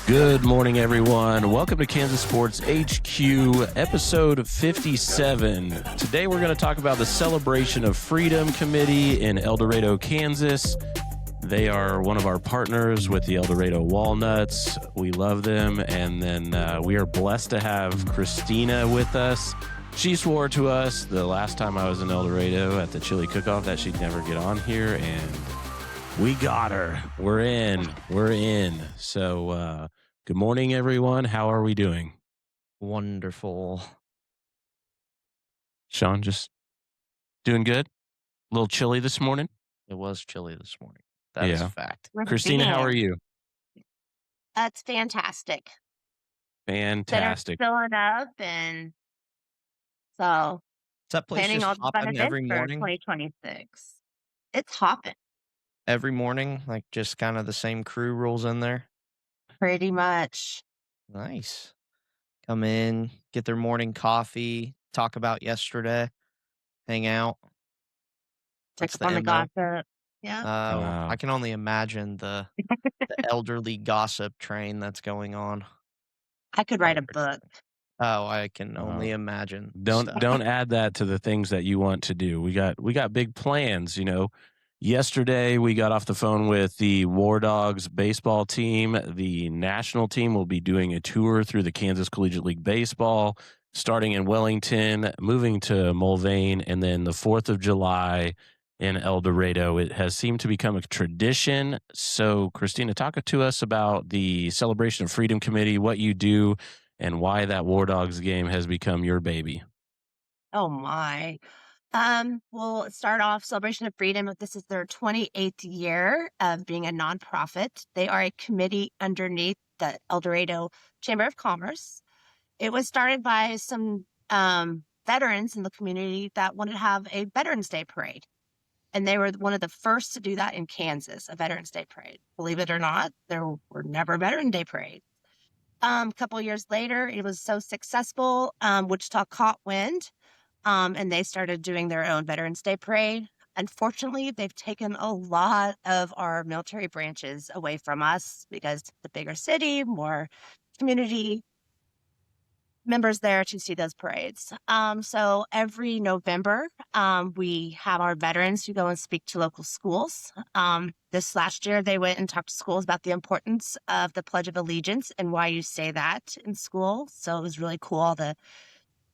Good morning, everyone. Welcome to Kansas Sports HQ, episode 57. Today, we're going to talk about the Celebration of Freedom Committee in El Dorado, Kansas. They are one of our partners with the El Dorado Walnuts. We love them. And then we are blessed to have Kristina with us. She swore to us the last time I was in El Dorado at the chili cook-off that she'd never get on here, and we got her. We're in. So, good morning, everyone. How are we doing? Wonderful. Sean, just doing good? A little chilly this morning? It was chilly this morning. That is a fact. Kristina, how are you? That's fantastic. Fantastic. That are filling up, and so Is that place planning just all the fun hopping every events for morning? 2026. It's hopping, Every morning? Like just kind of the same crew rolls in there? pretty much. Nice. Come in, get their morning coffee, talk about yesterday, hang out. Check That's up on the MO. gossip. Yeah. Wow. I can only imagine the elderly gossip train that's going on. I could write a book. Oh, I can only imagine. Don't add that to the things that you want to do. We got big plans, you know. Yesterday we got off the phone with the War Dogs baseball team. The national team will be doing a tour through the Kansas Collegiate League Baseball, starting in Wellington, moving to Mulvane, and then the 4th of July in El Dorado. It has seemed to become a tradition. So, Kristina, talk to us about the Celebration of Freedom Committee, what you do, and why that War Dogs game has become your baby. Oh my. We'll start off Celebration of Freedom. This is their 28th year of being a nonprofit. They are a committee underneath the El Dorado Chamber of Commerce. It was started by some veterans in the community that wanted to have a Veterans Day parade. And they were one of the first to do that in Kansas, a Veterans Day parade. Believe it or not, there were never Veterans Day parades. A couple years later, it was so successful, Wichita caught wind, and they started doing their own Veterans Day parade. Unfortunately, they've taken a lot of our military branches away from us because the bigger city, more community members there to see those parades. So every November, we have our veterans who go and speak to local schools. This last year, they went and talked to schools about the importance of the Pledge of Allegiance and why you say that in school. So it was really cool. The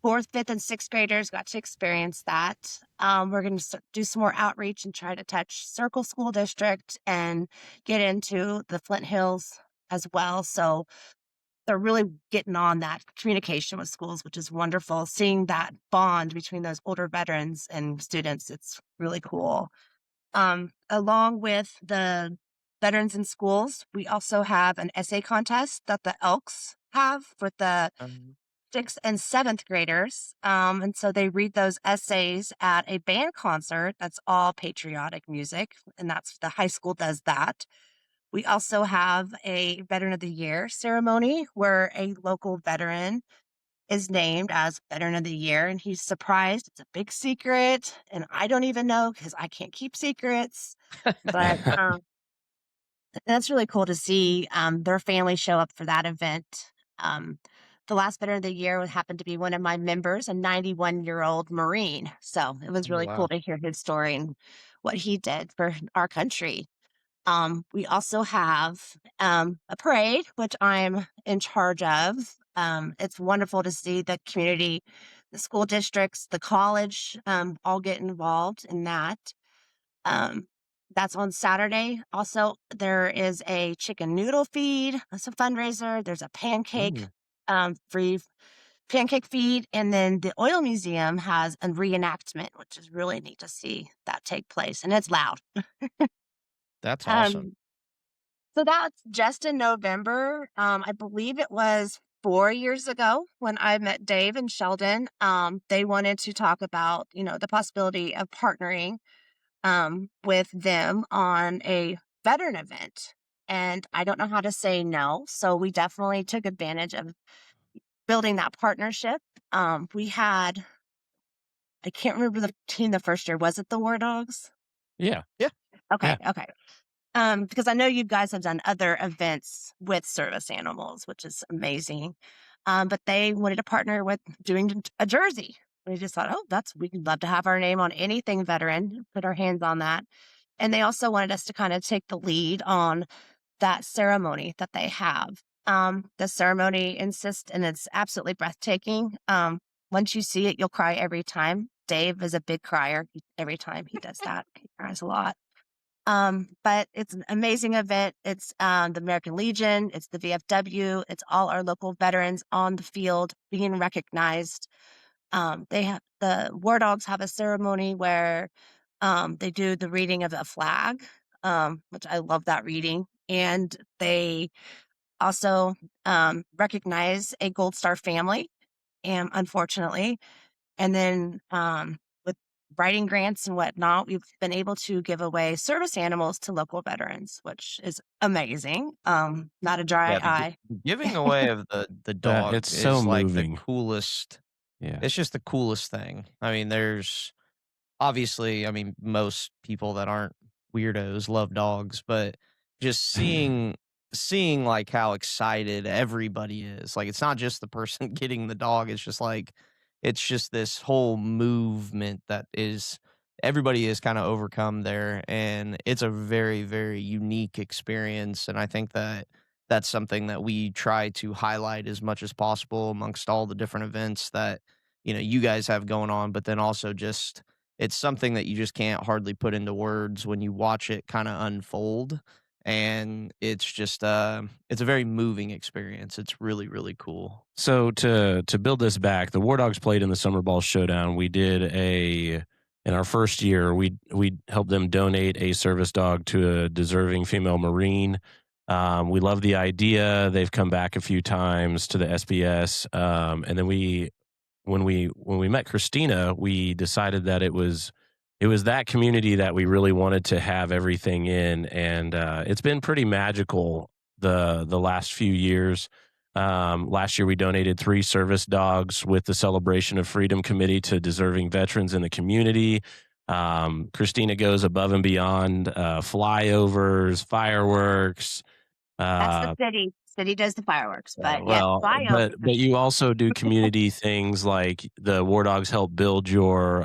4th, 5th, and 6th graders got to experience that. We're going to do some more outreach and try to touch Circle School District and get into the Flint Hills as well. So they're really getting on that communication with schools, which is wonderful. Seeing that bond between those older veterans and students, it's really cool. Along with the veterans in schools, we also have an essay contest that the Elks have with the 6th and 7th graders. And so they read those essays at a band concert that's all patriotic music, and that's the high school does that. We also have a Veteran of the Year ceremony where a local veteran is named as Veteran of the Year, and he's surprised. It's a big secret, and I don't even know because I can't keep secrets. But that's really cool to see their family show up for that event. The last Veteran of the Year happened to be one of my members, a 91-year-old Marine. So it was really cool to hear his story and what he did for our country. We also have a parade, which I'm in charge of. It's wonderful to see the community, the school districts, the college, all get involved in that. That's on Saturday. Also, there is a chicken noodle feed. That's a fundraiser. There's a pancake free pancake feed. And then the Oil Museum has a reenactment, which is really neat to see that take place. And it's loud. That's awesome. So that's just in November. I believe it was 4 years ago when I met Dave and Sheldon. They wanted to talk about, the possibility of partnering with them on a veteran event. And I don't know how to say no. So we definitely took advantage of building that partnership. We had, I can't remember the team the first year. Was it the War Dogs? Yeah. Okay. because I know you guys have done other events with service animals, which is amazing. But they wanted to partner with doing a jersey. We just thought, oh, we'd love to have our name on anything veteran, put our hands on that. And they also wanted us to kind of take the lead on that ceremony that they have. The ceremony insists, and it's absolutely breathtaking. Once you see it, you'll cry every time. Dave is a big crier. Every time he does that, he cries a lot. But it's an amazing event. It's the American Legion, it's the VFW, it's all our local veterans on the field being recognized. The War Dogs have a ceremony where they do the reading of a flag, which I love that reading. And they also recognize a Gold Star family, and unfortunately. And then with writing grants and whatnot, we've been able to give away service animals to local veterans, which is amazing. Not a dry Yeah, eye. the giving away of the dog it's so is like the moving. coolest. Yeah. It's just the coolest thing. I mean, there's obviously, I mean, most people that aren't weirdos love dogs, but just seeing like how excited everybody is. Like it's not just the person getting the dog, it's just this whole movement that is everybody is kind of overcome there, and it's a very very unique experience, and I think that that's something that we try to highlight as much as possible amongst all the different events that you guys have going on, but then also just it's something that you just can't hardly put into words when you watch it kind of unfold. And it's just it's a very moving experience. It's really, really cool. So to build this back, the War Dogs played in the Summer Ball Showdown. We did in our first year, we helped them donate a service dog to a deserving female Marine. We love the idea. They've come back a few times to the SBS, and then when we met Kristina, we decided that it was that community that we really wanted to have everything in, and it's been pretty magical the last few years. Last year, we donated 3 service dogs with the Celebration of Freedom Committee to deserving veterans in the community. Kristina goes above and beyond flyovers, fireworks. That's the city. City does the fireworks, but yes, Well, flyover. but you also do community things like the War Dogs help build your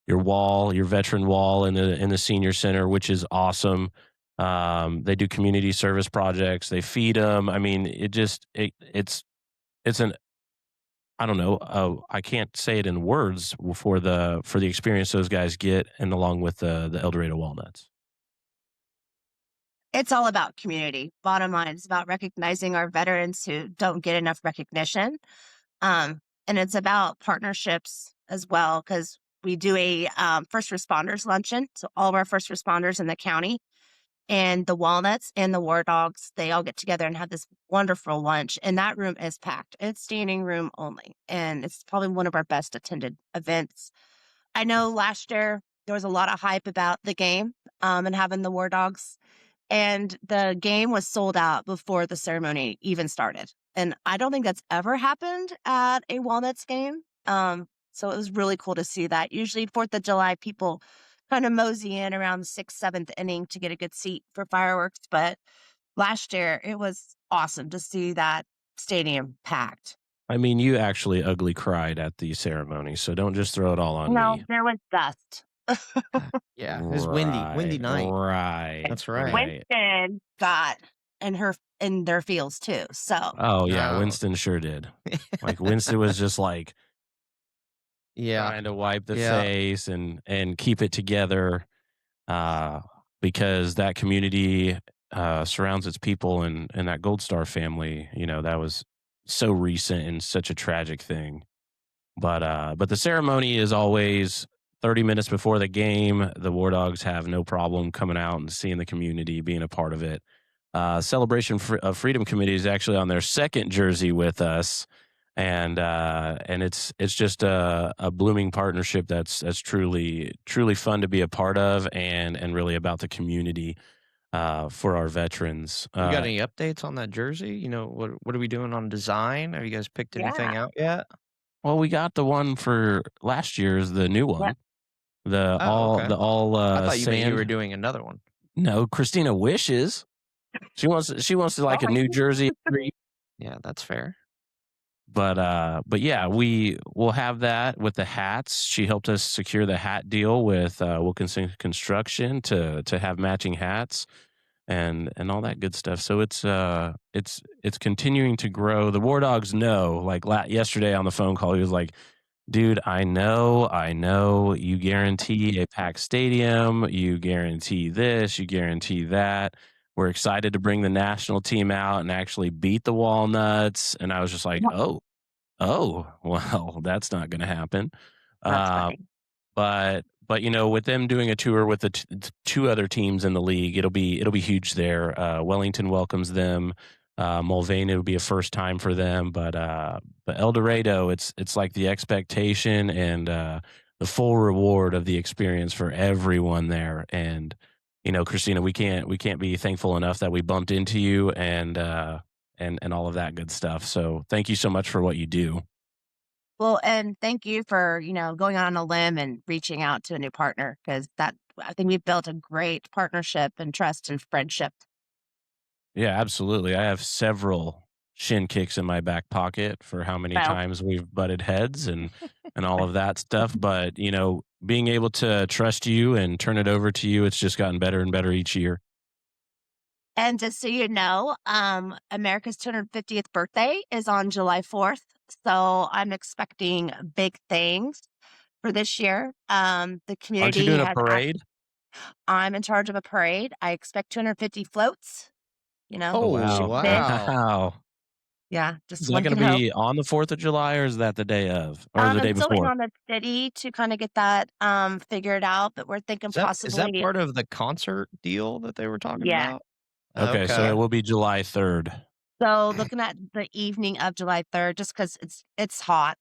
wall, your veteran wall in the senior center, which is awesome. They do community service projects. They feed them. I mean, it's an I don't know. I can't say it in words for the experience those guys get, and along with the El Dorado Walnuts. It's all about community. Bottom line, it's about recognizing our veterans who don't get enough recognition. And it's about partnerships as well, because we do a first responders luncheon. So all of our first responders in the county and the Walnuts and the War Dogs, they all get together and have this wonderful lunch. And that room is packed. It's standing room only. And it's probably one of our best attended events. I know last year there was a lot of hype about the game and having the War Dogs. And the game was sold out before the ceremony even started. And I don't think that's ever happened at a Walnuts game. So it was really cool to see that. Usually 4th of July, people kind of mosey in around the 6th, 7th inning to get a good seat for fireworks. But last year, it was awesome to see that stadium packed. I mean, you actually ugly cried at the ceremony, so don't just throw it all on No, me. there was dust. Yeah, it was windy night. Right. That's right. Winston got in their feels too. So Oh yeah, No. Winston sure did. Like Winston was just like Yeah. trying to wipe the Yeah. face and keep it together, because that community surrounds its people, and that Gold Star family. That was so recent and such a tragic thing. But the ceremony is always 30 minutes before the game. The War Dogs have no problem coming out and seeing the community, being a part of it. Celebration of Freedom Committee is actually on their second jersey with us, and it's just a blooming partnership that's truly fun to be a part of, and really about the community for our veterans. You got any updates on that jersey? What are we doing on design? Have you guys picked anything out yet? Well, we got the one for last year's, the new one. Yep. The Oh, all okay. the all I thought you meant you sand. were doing another one. No, Kristina wishes. She wants to like a New Jersey treat. Yeah, that's fair. But yeah, we will have that with the hats. She helped us secure the hat deal with Wilkinson Construction to have matching hats and all that good stuff. So it's continuing to grow. The War Dogs know. Like yesterday on the phone call, he was like, "Dude, I know. You guarantee a packed stadium. You guarantee this. You guarantee that. We're excited to bring the national team out and actually beat the Walnuts." And I was just like, "Oh, well, that's not going to happen." That's Uh, funny. but with them doing a tour with the two other teams in the league, it'll be huge there. Wellington welcomes them. Mulvaney will be a first time for them, but El Dorado, it's like the expectation and the full reward of the experience for everyone there. And Kristina, we can't be thankful enough that we bumped into you and all of that good stuff. So thank you so much for what you do. Well, and thank you for, going on a limb and reaching out to a new partner because I think we've built a great partnership and trust and friendship. Yeah, absolutely. I have several shin kicks in my back pocket for how many Well, times we've butted heads and all of that stuff. But being able to trust you and turn it over to you, it's just gotten better and better each year. and just so you know, America's 250th birthday is on July 4th. So I'm expecting big things for this year. The Aren't you community doing a parade? I'm in charge of a parade. I expect 250 floats, Oh Oh, shoot wow, big. wow. wow! Yeah, Is just that one going to can hope. be on the 4th of July, or is that the day of, or the day I'm still waiting before? on the city to kind of get that figured out, but we're thinking Is that possibly, part of the concert deal that they were talking yeah. about? Okay, so it Okay. will be July 3rd. So looking at the evening of July 3rd, just because it's hot.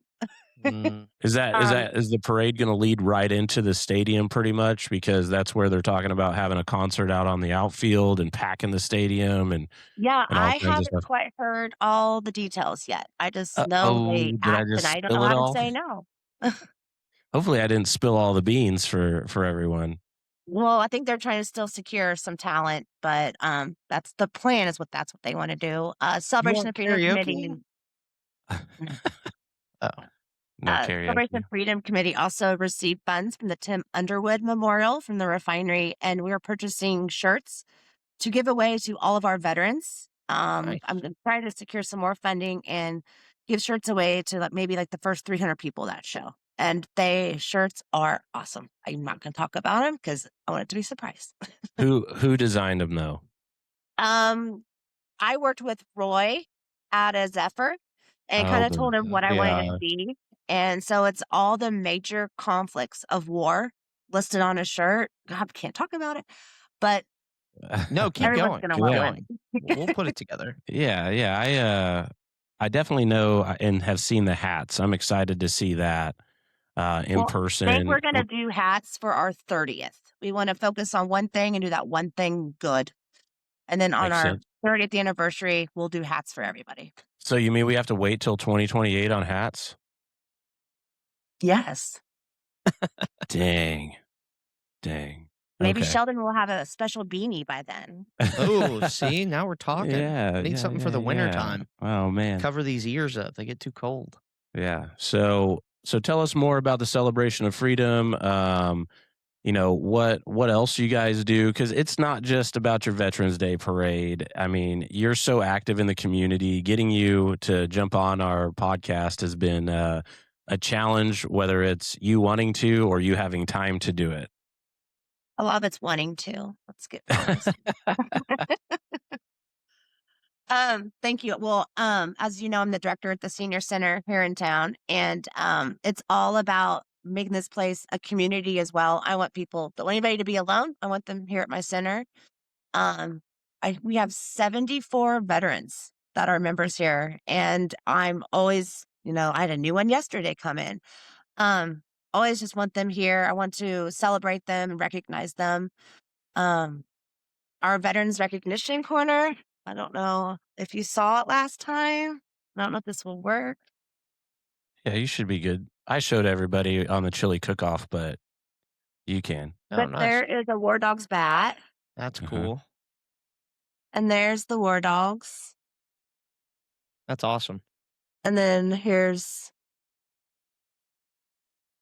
Mm. Is that is um, that is the parade going to lead right into the stadium pretty much, because that's where they're talking about having a concert out on the outfield and packing the stadium yeah, and all I kinds of haven't stuff. quite heard all the details yet. I just know they Oh, did I asked, and just I don't know spill it how to all? say no. Hopefully, I didn't spill all the beans for everyone. Well, I think they're trying to still secure some talent, but that's the plan. That's what they want to do. You Celebration want of Freedom karaoke? Committee. No. Oh. No Celebration of karaoke. Freedom Committee also received funds from the Tim Underwood Memorial from the refinery, and we are purchasing shirts to give away to all of our veterans. I'm Nice. gonna try to secure some more funding and give shirts away to maybe like the first 300 people that show. And they shirts are awesome. I'm not going to talk about them because I want it to be a surprise. Who designed them though? Um, I worked with Roy at a Zephyr and kind Oh, of told him what I wanted it to Yeah. be. And so it's all the major conflicts of war listed on a shirt. God, can't talk about it, but No, keep everyone's going. going to Keep love yeah, going. it. We'll put it together. yeah. I definitely know and have seen the hats. I'm excited to see that in Well, I think person. we're gonna do hats for our 30th. We wanna focus on one thing and do that one thing good, and then on Makes our sense. 30th anniversary, we'll do hats for everybody. So you mean we have to wait till 2028 on hats? Yes. Dang. Maybe Okay. Sheldon will have a special beanie by then. Oh, see, now we're talking. Yeah, Need something for the winter time. Oh man. Cover these ears up. They get too cold. Yeah. So tell us more about the celebration of freedom. What else you guys do, because it's not just about your Veterans Day parade. I mean, you're so active in the community. Getting you to jump on our podcast has been a challenge, whether it's you wanting to or you having time to do it. A lot of it's wanting to. Let's get honest. Thank you. Well, as you know, I'm the director at the senior center here in town, and it's all about making this place a community as well. I want people, don't want anybody to be alone. I want them here at my center. Um, we have 74 veterans that are members here, and I'm always, I had a new one yesterday come in. Um, Always just want them here. I want to celebrate them and recognize them. Um, our Veterans Recognition Corner. I don't know if you saw it last time. I don't know if this will work. Yeah, you should be good. I showed everybody on the chili cook-off, but you can. Oh, But nice. there is a War Dogs bat. That's Uh-huh. cool. And there's the war dogs. That's awesome. And then here's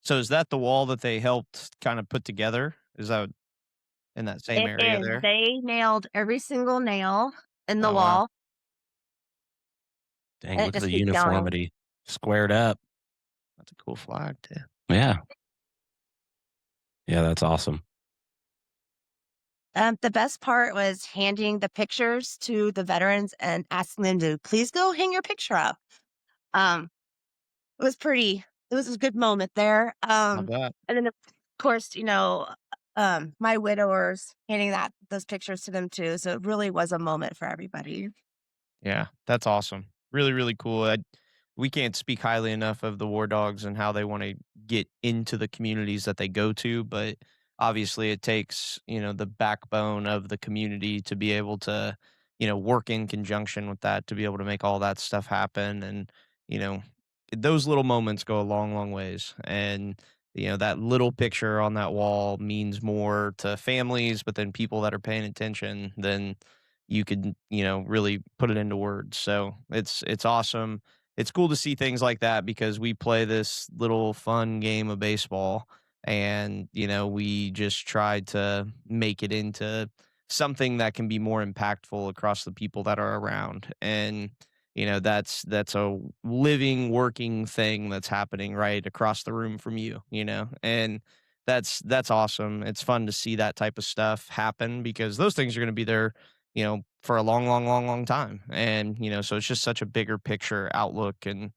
So is that the wall that they helped kind of put together? Is that in that same it area is. there? They nailed every single nail in the Oh, wow. wall, Dang, and it look at just the keeps going. uniformity. Squared up. That's a cool flag too. Yeah. Yeah, that's awesome. The best part was handing the pictures to the veterans and asking them to please go hang your picture up. Um, it was pretty. It was a good moment there. I bet. And then of course, my widowers handing those pictures to them too. So it really was a moment for everybody. Yeah, that's awesome. Really, really cool. We can't speak highly enough of the War Dogs and how they want to get into the communities that they go to, but obviously it takes, the backbone of the community to be able to, work in conjunction with that to be able to make all that stuff happen. And, you know, those little moments go a long, long ways. And, that little picture on that wall means more to families, but then people that are paying attention than you could, really put it into words. So it's awesome. It's cool to see things like that because we play this little fun game of baseball and, we just try to make it into something that can be more impactful across the people that are around. And, that's a living, working thing that's happening right across the room from you. And that's awesome. It's fun to see that type of stuff happen because those things are going to be there for a long, long, long, long time. And, so it's just such a bigger picture outlook and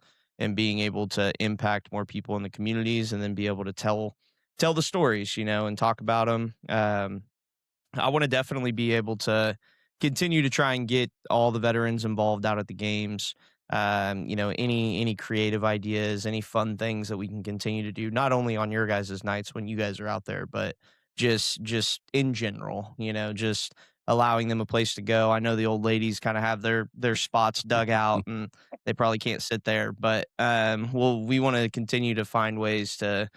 being able to impact more people in the communities and then be able to tell the stories, and talk about them. I want to definitely be able to continue to try and get all the veterans involved out at the games. Any creative ideas, any fun things that we can continue to do, not only on your guys' nights when you guys are out there, but just in general. Just allowing them a place to go. I know the old ladies kind of have their spots dug out, and they probably can't sit there, but we want to continue to find ways to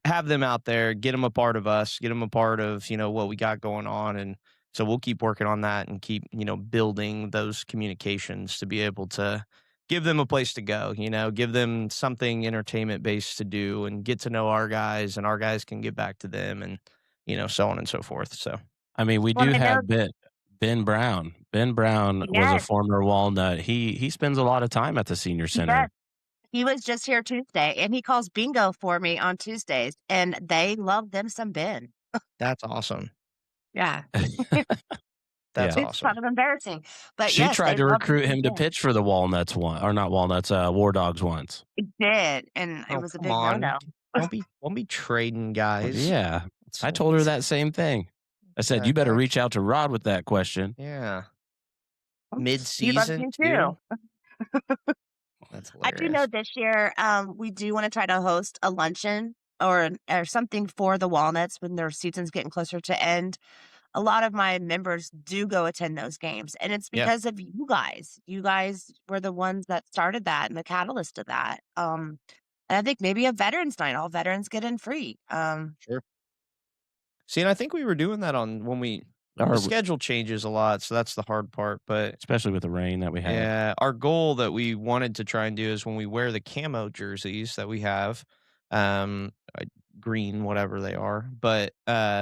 have them out there, get them a part of us, get them a part of, what we got going on. And so we'll keep working on that and keep, building those communications to be able to give them a place to go, give them something entertainment based to do and get to know our guys and our guys can get back to them and, so on and so forth. So I mean, we Well, do I know. have Ben Brown. Ben Brown was a Yes, former Walnut. He spends a lot of time at the senior he does. center. He was just here Tuesday, and he calls bingo for me on Tuesdays, and they love them some Ben. that's awesome. Yeah, That's Yeah. it's kind awesome. of embarrassing, but She yes, tried they to love them recruit some him to Ben. pitch for the Walnuts one or not Walnuts, War Dogs once. It did, and it Oh, was a come big on. no-no. Don't be trading Well, guys. yeah. It's, I told her it's that same thing. I said, the "You better heck. reach out to Rod with that question." Yeah. He loves Mid-season you too. too. That's I do know hilarious. this year, we do wanna try to host a luncheon or something for the walnuts when their season's getting closer to end. A lot of my members do go attend those games, and it's Yeah, because of you guys. You guys were the ones that started that and the catalyst of that. And I think maybe a veterans night, all veterans get in free. sure. See, and I think we were doing that on the Or schedule changes a lot, so that's the hard part. But especially with the rain that we had. yeah, our goal that we wanted to try and do is when we wear the camo jerseys that we have, green, whatever they are. But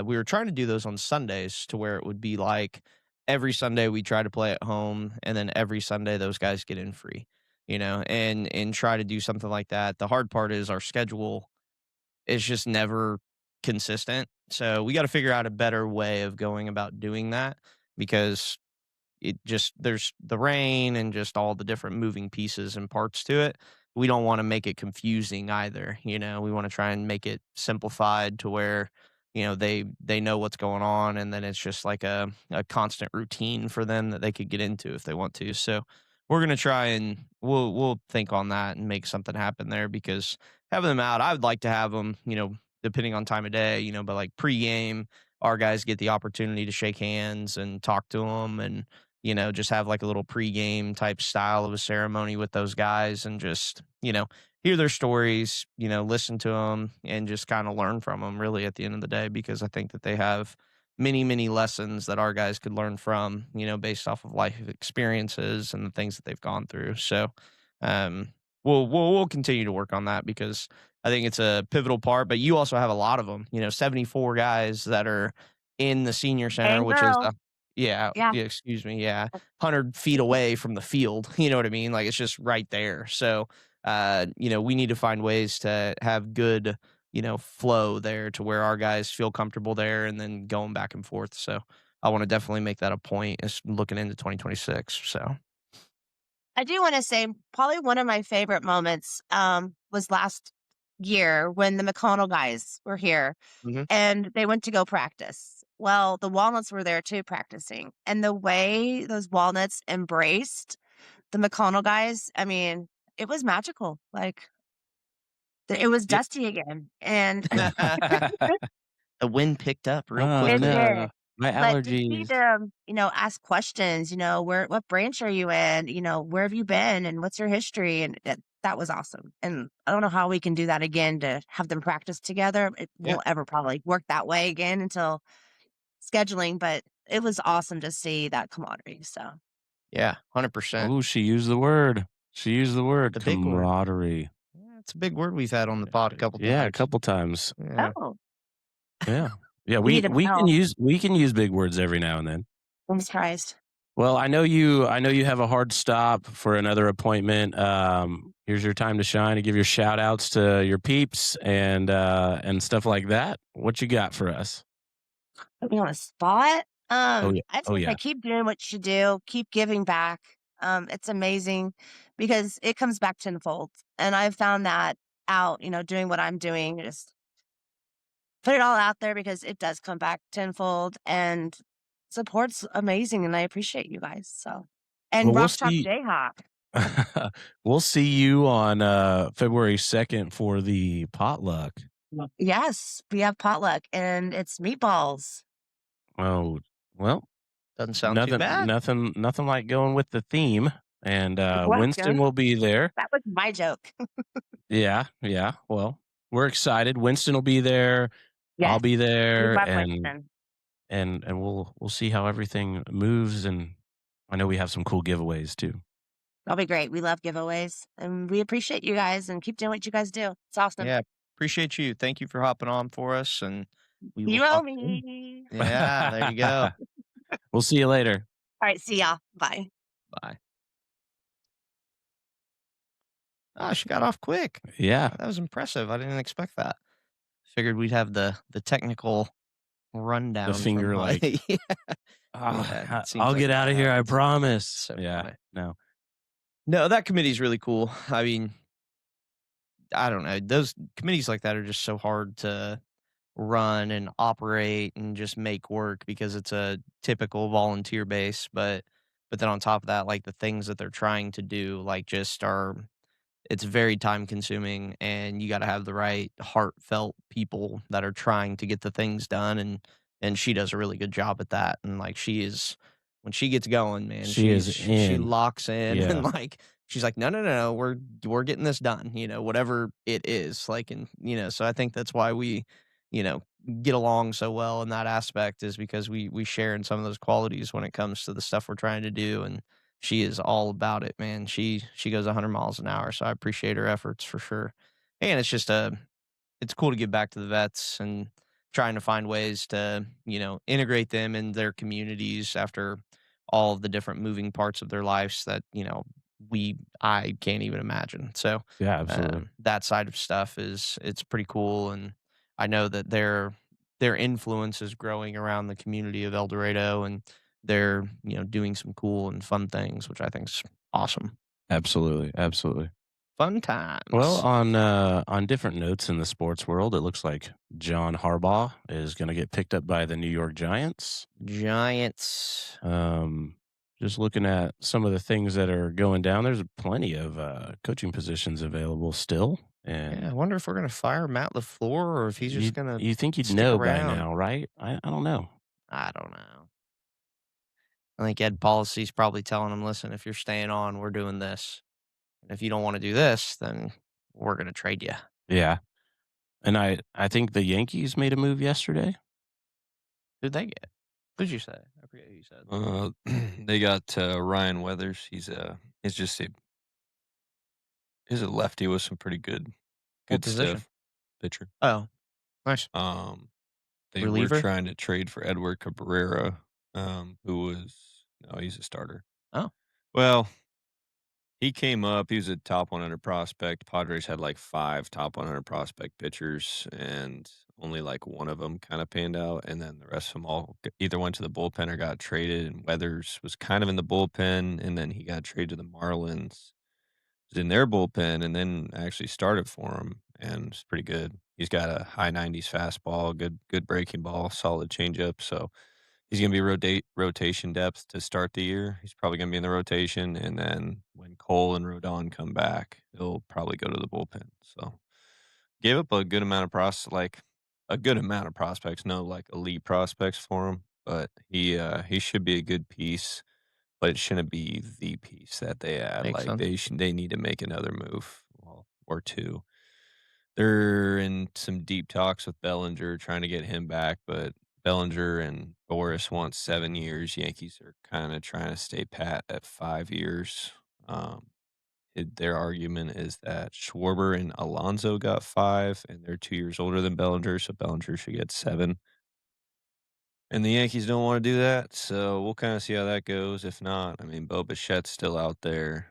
we were trying to do those on Sundays to where it would be like every Sunday we try to play at home, and then every Sunday those guys get in free, and try to do something like that. The hard part is our schedule is just never consistent. So we got to figure out a better way of going about doing that because there's the rain and just all the different moving pieces and parts to it. We don't want to make it confusing either. We want to try and make it simplified to where, they know what's going on and then it's just like a constant routine for them that they could get into if they want to. So we're gonna try and we'll think on that and make something happen there because having them out, I would like to have them, depending on time of day, but like pregame, our guys get the opportunity to shake hands and talk to them and just have like a little pregame type style of a ceremony with those guys and just, hear their stories, listen to them and just kind of learn from them really at the end of the day because I think that they have, many lessons that our guys could learn from, based off of life experiences and the things that they've gone through. So, um, we'll continue to work on that because I think it's a pivotal part. But you also have a lot of them, 74 guys that are in the senior center, And which is girls. yeah, Yeah. yeah, excuse me, yeah, 100 feet away from the field. You know what I mean? Like it's just right there. So, we need to find ways to have good flow there to where our guys feel comfortable there and then going back and forth. So I want to definitely make that a point is looking into 2026. So I do want to say probably one of my favorite moments was last year when the McConnell guys were here mhm. and they went to go practice. Well, the Walnuts were there too practicing. And the way those Walnuts embraced the McConnell guys, I mean, it was magical. Like it was Yeah. dusty again. And The wind picked up real Oh, it quickly. did. no. My But to see allergies. them, ask questions, what branch are you in? Where have you been and what's your history? And that was awesome. And I don't know how we can do that again to have them practice together. It Yeah. won't ever probably work that way again until scheduling, but it was awesome to see that camaraderie. So Yeah. 100%. Oh, she used the word. She used the word The big word. camaraderie. Yeah, it's a big word we've had on the pod a couple Yeah, a times. couple times. Yeah. oh, Yeah. Yeah, we we need a we can bell. use big words every now and then. I'm surprised. Well, I know you have a hard stop for another appointment. Here's your time to shine to give your shout outs to your peeps and stuff like that. What you got for us? Put me on a spot. Oh yeah. I'd Oh just say yeah. keep doing what you do, keep giving back. It's amazing because it comes back tenfold. And I've found that out, doing what I'm doing, just put it all out there because it does come back tenfold and support's amazing and I appreciate you guys. So Well, and we'll Rock Chalk see. Jayhawk. We'll see you on February 2nd for the potluck. Yes, we have potluck and it's meatballs. Oh, well, Doesn't sound too nothing bad. nothing nothing like going with the theme. And You're Winston welcome. will be there. That was my joke. Yeah, yeah. Well, we're excited. Winston will be there. I'll Yes, be we there, love and Winston. and we'll see how everything moves. And I know we have some cool giveaways too. That'll be great. We love giveaways and we appreciate you guys and keep doing what you guys do. It's awesome. Yeah. Appreciate you. Thank you for hopping on for us, and we will You owe talk soon. me. Yeah. There you go. We'll see you later. All right, see y'all. Bye. Bye. Oh, she got off quick. Yeah, That was impressive. I didn't expect that. Figured we'd have the technical the rundown from finger my like, yeah. Yeah, "Ah, it seems I'll like get out that of here. I happens. promise. So Yeah, funny. no, No, that committee's really cool. I mean, I don't know. Those committees like that are just so hard to run and operate and just make work because it's a typical volunteer base. But then on top of that, like the things that they're trying to do, like just are it's very time consuming and you got to have the right heartfelt people that are trying to get the things done and she does a really good job at that and like she is when she gets going man she is she in. locks in Yeah, and like she's like no we're getting this done whatever it is like and so I think that's why we you know get along so well in that aspect is because we share in some of those qualities when it comes to the stuff we're trying to do and she is all about it, man. She goes 100 miles an hour, so I appreciate her efforts for sure. And it's just it's cool to give back to the vets and trying to find ways to, integrate them in their communities after all of the different moving parts of their lives that, I can't even imagine. So, yeah, absolutely. that side of stuff it's pretty cool and I know that their influence is growing around the community of El Dorado and they're, doing some cool and fun things, which I think's awesome. Absolutely, absolutely. Fun Well, times. on different notes in the sports world, it looks like John Harbaugh is going to get picked up by the New York Giants. Giants. Um, just looking at some of the things that are going down, there's plenty of coaching positions available still. Yeah, I And wonder if we're gonna fire Matt LaFleur or if he's just gonna you think you'd stick know by around. now, right? I don't know. I don't know. I think Ed Policy's probably telling him, listen, if you're staying on, we're doing this. And if you don't want to do this, then we're gonna trade you. Yeah, and I think the Yankees made a move yesterday. Who'd they get? Who'd you say? I forget who you said. They got Ryan Weathers. He's a lefty with some pretty good What position? stuff. Pitcher. Oh, nice. They Reliever? were trying to trade for Edward Cabrera, he's a starter. Oh. Well, he came up. He was a top 100 prospect. Padres had like 5 top 100 prospect pitchers, and only like one of them kind of panned out. And then the rest of them all either went to the bullpen or got traded. And Weathers was kind of in the bullpen, and then he got traded to the Marlins. Was in their bullpen, and then actually started for him, and it's pretty good. He's got a high 90s fastball, good breaking ball, solid changeup. So he's going to be rotation depth to start the year. He's probably going to be in the rotation, and then when Cole and Rodon come back, he'll probably go to the bullpen. So gave up a good amount of prospects, no like elite prospects for him, but he should be a good piece, but it shouldn't be the piece that they add. Makes Like sense. they need to make another move or two. They're in some deep talks with Bellinger, trying to get him back, but Bellinger and Boris want 7 years. Yankees are kind of trying to stay pat at 5 years. Their argument is that Schwarber and Alonso got 5, and they're 2 years older than Bellinger, so Bellinger should get 7. And the Yankees don't want to do that, so we'll kind of see how that goes. If not, I mean, Bo Bichette's still out there.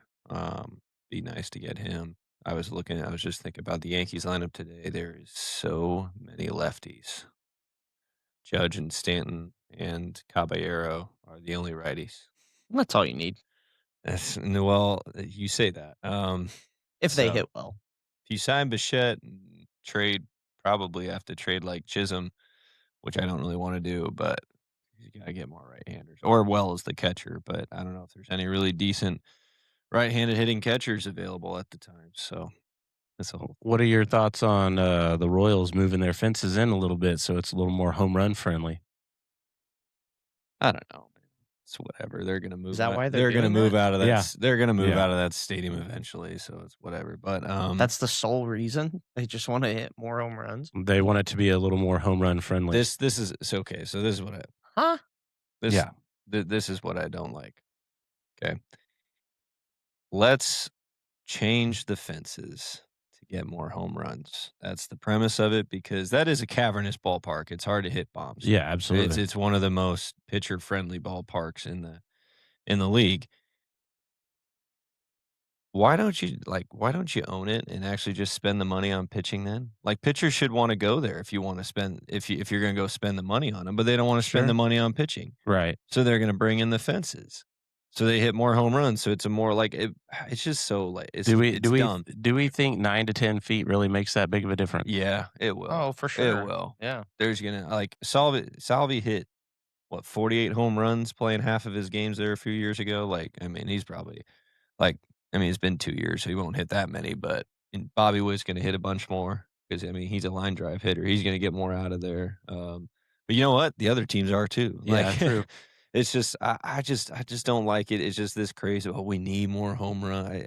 Be nice to get him. I was just thinking about the Yankees lineup today. There is so many lefties. Judge and Stanton and Caballero are the only righties. That's all you need. Well, you say that. If they so hit well. If you sign Bichette and probably have to trade like Chisholm, which I don't really want to do, but you got to get more right-handers. Or Wells the catcher, but I don't know if there's any really decent right-handed hitting catchers available at the time. So that's a whole. What are your thoughts on the Royals moving their fences in a little bit so it's a little more home run friendly? I don't know, man. It's whatever. They're gonna move. Is that why they're gonna doing move that? out of that? Yeah. They're gonna move Yeah. out of that stadium eventually. So it's whatever. But That's the sole reason? They just want to hit more home runs? They want it to be a little more home run friendly. this is so okay. So this is what Huh? this is what I don't like. Okay, let's change the fences to get more home runs. That's the premise of it, because that is a cavernous ballpark. It's hard to hit bombs. Yeah, absolutely. It's one of the most pitcher friendly ballparks in the league. Why don't you own it and actually just spend the money on pitching then? Like, pitchers should want to go there if you're going to go spend the money on them, but they don't want to spend Sure. the money on pitching. Right. So they're going to bring in the fences. So they hit more home runs. So it's a more like it's just so like it's dumb. Do we think 9 to 10 feet really makes that big of a difference? Yeah, it will. Oh, for sure. It will. Yeah. There's gonna like Salvi hit 48 home runs playing half of his games there a few years ago. Like, I mean, he's probably it's been 2 years, so he won't hit that many, but Bobby Witt's gonna hit a bunch more because he's a line drive hitter. He's gonna get more out of there. But you know what? The other teams are too. Yeah, true. It's just I just don't like it. It's just this crazy. Oh, we need more home run.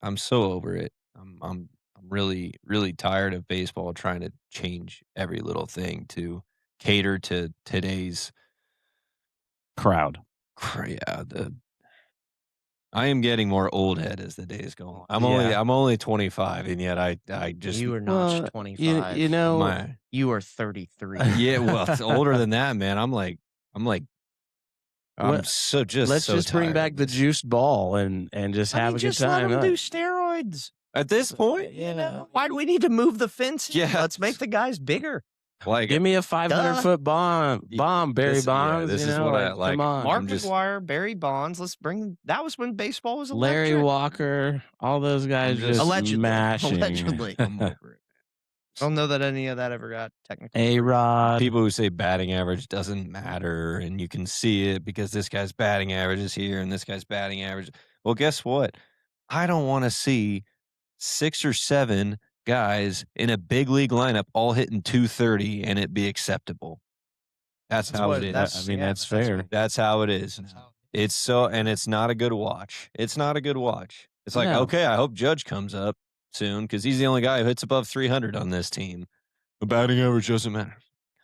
I'm so over it. I'm really, really tired of baseball trying to change every little thing to cater to today's Crowd. Yeah, I am getting more old head as the days go on. I'm Yeah. only 25, and yet I just You are not Well, 25. You know, my You are 33. yeah. Well, it's older than that, man. I'm Well, so just let's so just bring tired back of the this. juiced ball and just have a good just time. let them do steroids. At this point, Yeah. Why do we need to move the fence? Yeah. Let's make the guys bigger. like Give me a 500-foot bomb, Barry Bonds. this you is know, what I like. Come on. Mark just- McGuire, Barry Bonds. That was when baseball was Larry electric. Walker, all those guys just- just Allegedly. smashing. Allegedly. I'm over it. I don't know that any of that ever got technical. A-Rod. People who say batting average doesn't matter and you can see it because this guy's batting average is here and this guy's batting average. Well, guess what? I don't want to see 6 or 7 guys in a big league lineup all hitting 230 and it be acceptable. That's how it is. That's fair. That's how it is. It's so, and it's not a good watch. It's not a good watch. It's like, No. okay, I hope Judge comes up soon because he's the only guy who hits above 300 on this team. The batting average doesn't matter.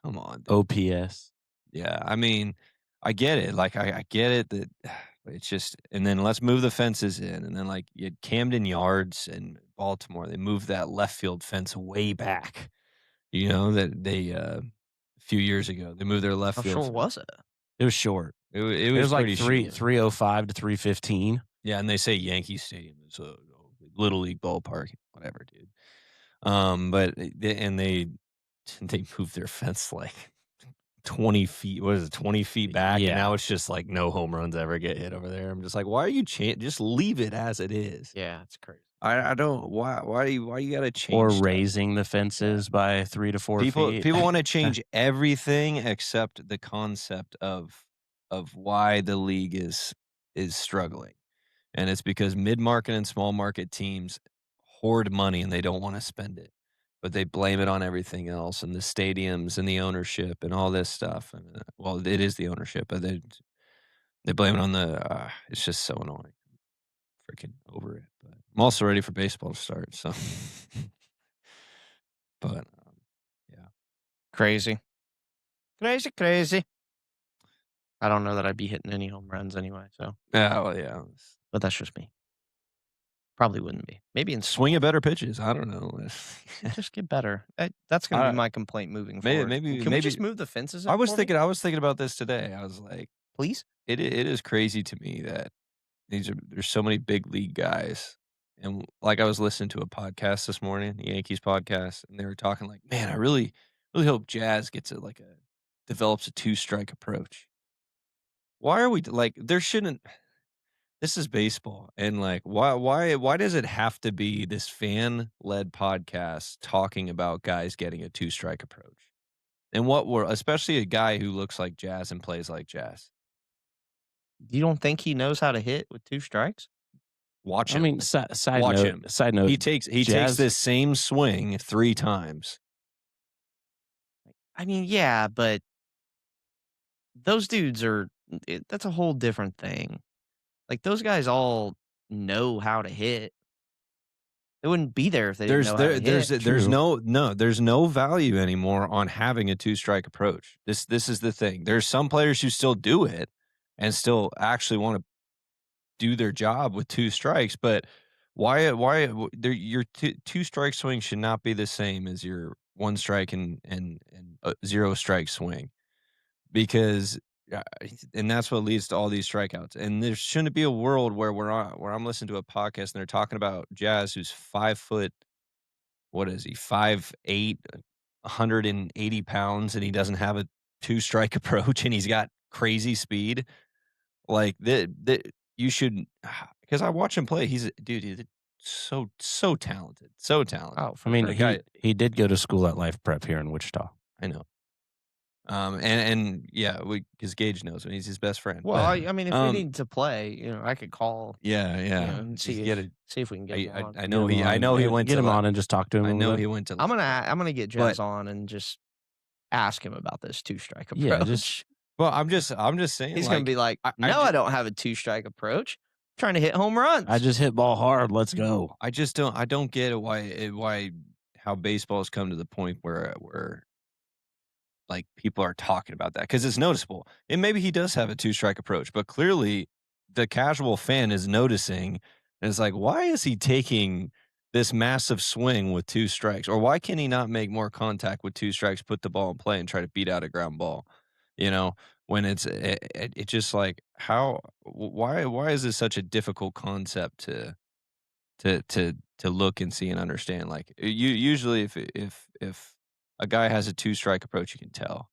Come on, dude. OPS. Yeah, I mean, I get it. Like, I get it that it's just, and then let's move the fences in, and then like you had Camden Yards in Baltimore, they moved that left field fence way back. That they a few years ago they moved their left How field. short was it? It was short. It It was was like pretty 305 to 315. Yeah, and they say Yankee Stadium is a little league ballpark, whatever, dude. But they moved their fence like 20 feet. What is it, 20 feet back? And now Yeah. it's just like no home runs ever get hit over there. I'm just like, why are you just leave it as it is? Yeah, it's crazy. I don't. Why you got to change Or stuff? raising the fences by 3 to 4 feet. People want to change everything except the concept of why the league is struggling. And it's because mid-market and small market teams hoard money and they don't want to spend it. But they blame it on everything else and the stadiums and the ownership and all this stuff. And well, it is the ownership, but they blame it on the it's just so annoying. Freaking over it. But I'm also ready for baseball to start, so but yeah. Crazy. Crazy. I don't know that I'd be hitting any home runs anyway, so. Yeah, well, yeah. But that's just me. Probably wouldn't be. Maybe in Swing at better pitches. I don't know. just get better. That's going to be my complaint moving forward. Can we just move the fences? I was thinking about this today. I was like, please. It is crazy to me that there's so many big league guys, and like I was listening to a podcast this morning, the Yankees podcast, and they were talking like, man, I really hope Jazz develops a 2-strike approach. Why are we like there shouldn't? This is baseball, and like why does it have to be this fan-led podcast talking about guys getting a 2-strike approach? And especially a guy who looks like Jazz and plays like Jazz. You don't think he knows how to hit with 2 strikes? Watch him. I mean, side Watch note. him. Side note. He takes this same swing 3 times. I mean, yeah, but those dudes that's a whole different thing. Like those guys all know how to hit. They wouldn't be there if they didn't know how to hit. There's no value anymore on having a 2-strike approach. This is the thing. There's some players who still do it and still actually want to do their job with 2 strikes, but why your 2-strike swing should not be the same as your 1 strike and 0 strike swing, because and that's what leads to all these strikeouts. And there shouldn't be a world where I'm listening to a podcast and they're talking about Jazz, who's 5 foot, what is he, 5'8", 180 pounds, and he doesn't have a 2-strike approach, and he's got crazy speed. Like you should, because I watch him play. He's so talented, so talented. Oh, I mean, he did go to school at Life Prep here in Wichita. I know. And yeah, because Gage knows him. He's his best friend. Well, I mean, if we need to play, I could call. Yeah. And see if we can get him on. I know he went get to him on and just talk to him. I know he went to. I'm gonna get Jazz on and just ask him about this 2-strike approach. Yeah, well, I'm just saying. He's gonna be like, I don't have a 2-strike approach. I'm trying to hit home runs. I just hit ball hard. Let's go. I don't get how baseball has come to the point where like people are talking about that, because it's noticeable. And maybe he does have a 2-strike approach, but clearly the casual fan is noticing, and it's like, why is he taking this massive swing with 2 strikes? Or why can he not make more contact with 2 strikes, put the ball in play, and try to beat out a ground ball? When it's just like, why is this such a difficult concept to look and see and understand? Like, usually if a guy has a 2-strike approach, you can tell,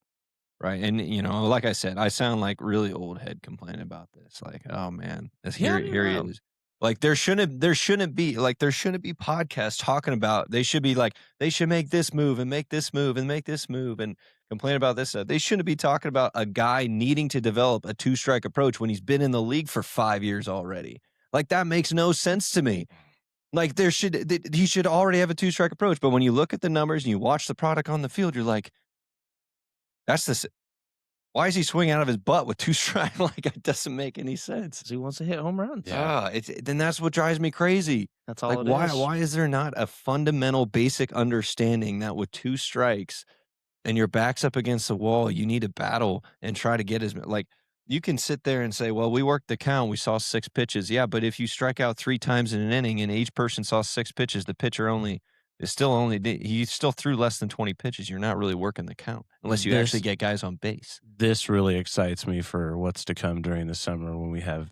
right? And like I said, I sound like really old head complaining about this. Like, oh man, here he is. Like there shouldn't be podcasts talking about. They should be like, they should make this move and make this move and make this move and complain about this stuff. They shouldn't be talking about a guy needing to develop a 2-strike approach when he's been in the league for 5 years already. Like, that makes no sense to me. Like, he should already have a 2-strike approach. But when you look at the numbers and you watch the product on the field, you're like, why is he swinging out of his butt with 2 strikes? Like, it doesn't make any sense. He wants to hit home runs. Yeah, then that's what drives me crazy. That's all. Like, why is there not a fundamental, basic understanding that with 2 strikes, and your back's up against the wall, you need to battle and try to get like you can sit there and say, well, we worked the count, we saw 6 pitches. Yeah, but if you strike out 3 times in an inning and each person saw 6 pitches, the pitcher he still threw less than 20 pitches. You're not really working the count unless you actually get guys on base. This really excites me for what's to come during the summer when we have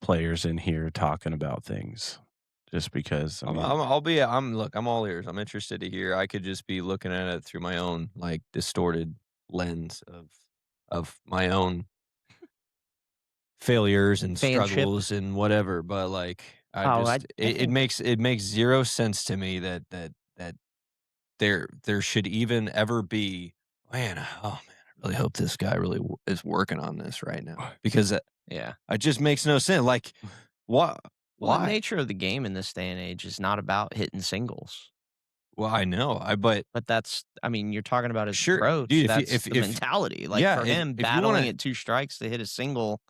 players in here talking about things. Just because I'm all ears. I'm interested to hear. I could just be looking at it through my own like distorted lens of my own failures and Fanship. struggles and whatever, but like it makes 0 sense to me that there should even ever be, man, I really hope this guy really is working on this right now, because it just makes no sense. Like, what? Well, Why? the nature of the game in this day and age is not about hitting singles. Well, I know, but that's, I mean, you're talking about his Sure, approach. dude, That's the mentality. Like for him, if you battling wanna- at 2 strikes to hit a single,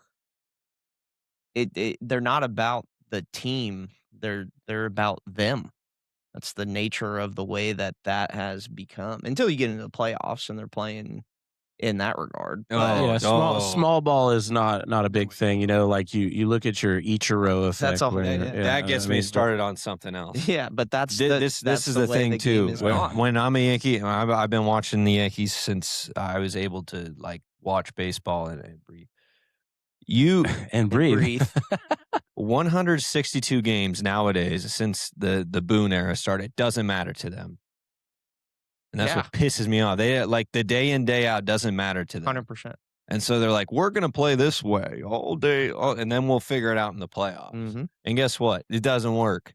they're not about the team. They're about them. That's the nature of the way that has become. Until you get into the playoffs and they're playing in that regard. But small ball is not a big thing. Like you look at your Ichiro effect. That's all. That gets me started on something else. Yeah, but that's this is the way thing the game too. is gone. When I'm a Yankee, I've been watching the Yankees since I was able to like watch baseball and breathe. And breathe. 162 games nowadays since the Boone era started. Doesn't matter to them. And that's what pisses me off. They like the day in, day out doesn't matter to them. 100%. And so they're like, we're going to play this way all day. And then we'll figure it out in the playoffs. Mm-hmm. And guess what? It doesn't work.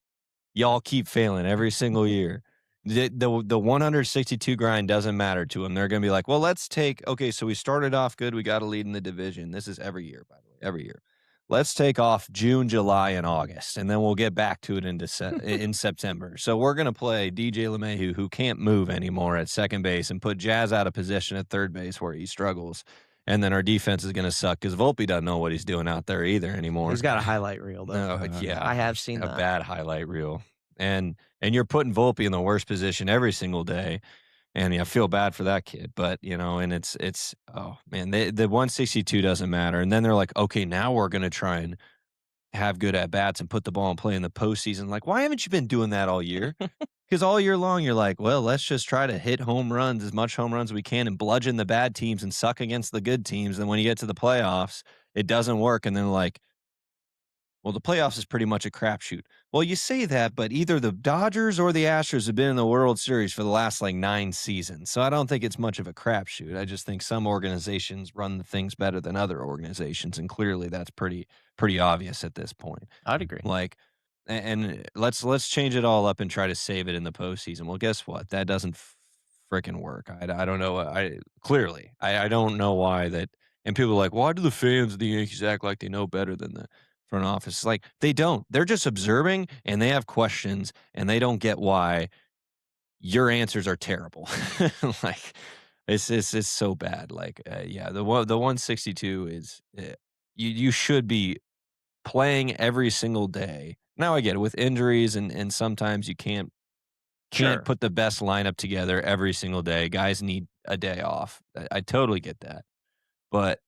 Y'all keep failing every single year. The 162 grind doesn't matter to them. They're going to be like, well, so we started off good. We got a lead in the division. This is every year, by the way, every year. Let's take off June, July, and August, and then we'll get back to it in September. So we're going to play DJ LeMahieu, who can't move anymore at second base, and put Jazz out of position at third base where he struggles. And then our defense is going to suck because Volpe doesn't know what he's doing out there either anymore. He's got a highlight reel, though. I have seen a bad highlight reel. And you're putting Volpe in the worst position every single day. And I feel bad for that kid, but and it's oh man, the 162 doesn't matter. And then they're like, okay, now we're gonna try and have good at bats and put the ball in play in the postseason. Like, why haven't you been doing that all year? Because all year long you're like, well, let's just try to hit home runs, as much home runs as we can, and bludgeon the bad teams and suck against the good teams. And when you get to the playoffs, it doesn't work. And then like, well, the playoffs is pretty much a crapshoot. Well, you say that, but either the Dodgers or the Astros have been in the World Series for the last 9 seasons. So I don't think it's much of a crapshoot. I just think some organizations run the things better than other organizations, and clearly that's pretty obvious at this point. I'd agree. And let's change it all up and try to save it in the postseason. Well, guess what? That doesn't freaking work. I don't know. I don't know why that. And people are like, why do the fans of the Yankees act like they know better than the front office? Like, they don't. They're just observing, and they have questions, and they don't get why your answers are terrible. Like, it's so bad. Like, the 162 is you should be playing every single day. Now I get it with injuries, and sometimes you can't put the best lineup together every single day. Guys need a day off. I totally get that, but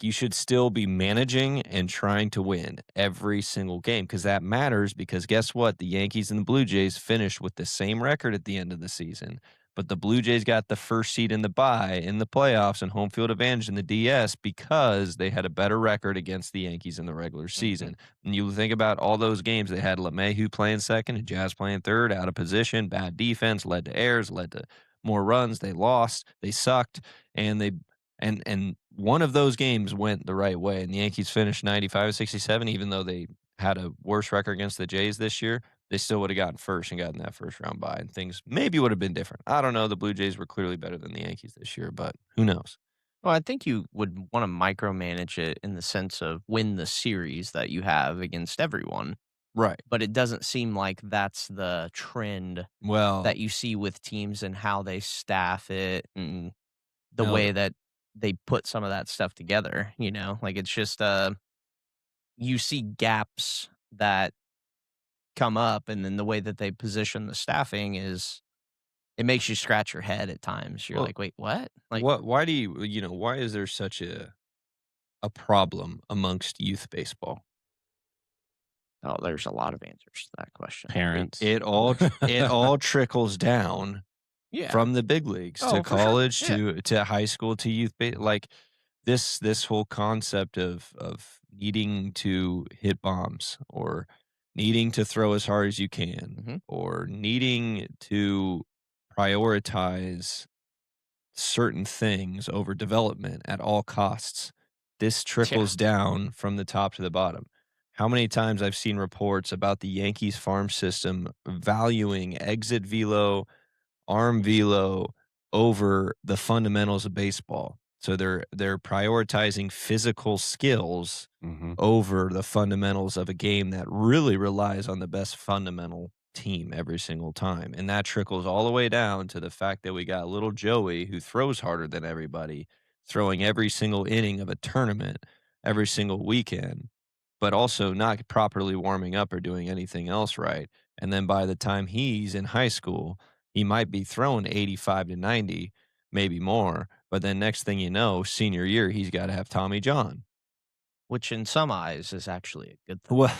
you should still be managing and trying to win every single game, because that matters. Because guess what? The Yankees and the Blue Jays finished with the same record at the end of the season, but the Blue Jays got the first seed in the bye in the playoffs and home field advantage in the DS because they had a better record against the Yankees in the regular season. And you think about all those games, they had LeMahieu playing second and Jazz playing third, out of position, bad defense, led to errors, led to more runs. They lost, they sucked, and And one of those games went the right way, and the Yankees finished 95-67, even though they had a worse record against the Jays this year. They still would have gotten first and gotten that first round bye, and things maybe would have been different. I don't know. The Blue Jays were clearly better than the Yankees this year, but who knows? Well, I think you would want to micromanage it in the sense of win the series that you have against everyone. Right. But it doesn't seem like that's the trend that you see with teams and how they staff it and the way that they put some of that stuff together, it's just you see gaps that come up, and then the way that they position the staffing is it makes you scratch your head at times. You're Well, like, wait, what? Like, why do you know, why is there such a problem amongst youth baseball? oh, there's a lot of answers to that question. Parents. It all trickles down Yeah. from the big leagues Oh, to for sure. college Yeah. to high school to youth like this whole concept of needing to hit bombs or needing to throw as hard as you can Mhm. or needing to prioritize certain things over development at all costs. This trickles down from the top to the bottom. How many times I've seen reports about the Yankees farm system valuing exit velo, arm velo over the fundamentals of baseball. So they're prioritizing physical skills Mhm. over the fundamentals of a game that really relies on the best fundamental team every single time. And that trickles all the way down to the fact that we got little Joey who throws harder than everybody, throwing every single inning of a tournament every single weekend, but also not properly warming up or doing anything else right. And then by the time he's in high school, he might be throwing 85 to 90, maybe more. But then next thing you know, senior year, he's got to have Tommy John. Which in some eyes is actually a good thing. Well,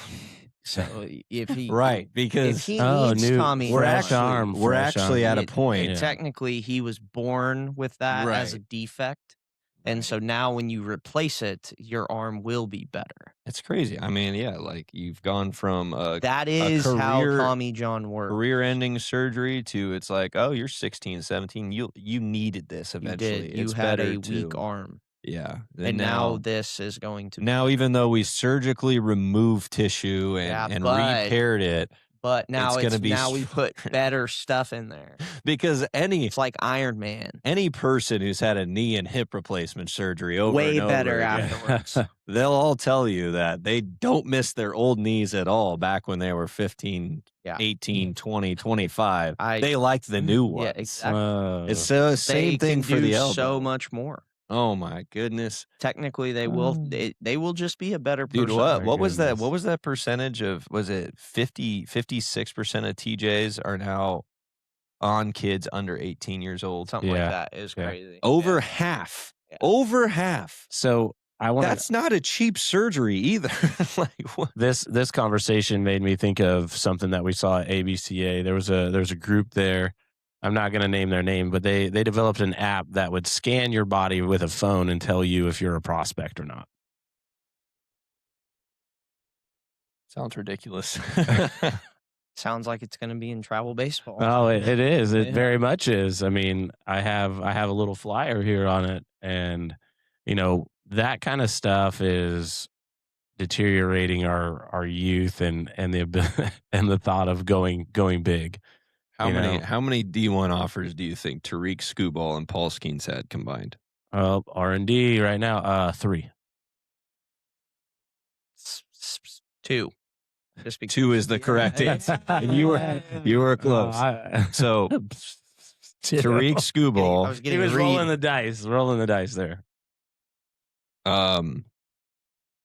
So if he right, if because he Oh, needs new Tommy fresh John, arm. we're fresh actually arm. at a point. Yeah. technically he was born with that as a Right. defect. And so now when you replace it, your arm will be better. It's crazy. I mean, yeah, like you've gone from That is how career- Tommy John works. career-ending surgery to it's like, oh, you're 16, 17. You needed this You eventually. did. You It's had better a weak to, arm. yeah. And now this is going to now, even though we surgically removed tissue Yeah, and but- repaired it, but now it's gonna be now we put better stuff in there. because It's like Iron Man. any person who's had a knee and hip replacement surgery over Way and over better again, afterwards. they'll all tell you that they don't miss their old knees at all back when they were 15, Yeah. 18, 20, 25. I- They liked the new ones. Yeah, exactly. It's the same They thing can for do the elbow. so much more. Oh my goodness. Technically, they will. They will just be a better person. Dude, what was that? goodness. What was that percentage of, was it 56% of TJs are now on kids under 18 years old? Something Yeah. like that is Yeah. crazy. Over half. Yeah. Over half. So I want That's not a cheap surgery either. Like what? this conversation made me think of something that we saw at ABCA. There was a group there. I'm not going to name their name, but they developed an app that would scan your body with a phone and tell you if you're a prospect or not. Sounds ridiculous. Sounds like it's going to be in travel baseball. Oh, it is. It Yeah. very much is. I mean, I have a little flyer here on it, and that kind of stuff is deteriorating our youth and the and the thought of going big. How You many know. how many D1 offers do you think Tariq Skubal and Paul Skeens had combined? R&D right now, 3. 2. Just because 2 is the correct answer. And you were close. So Tariq I Skubal, was he getting was read. rolling the dice there.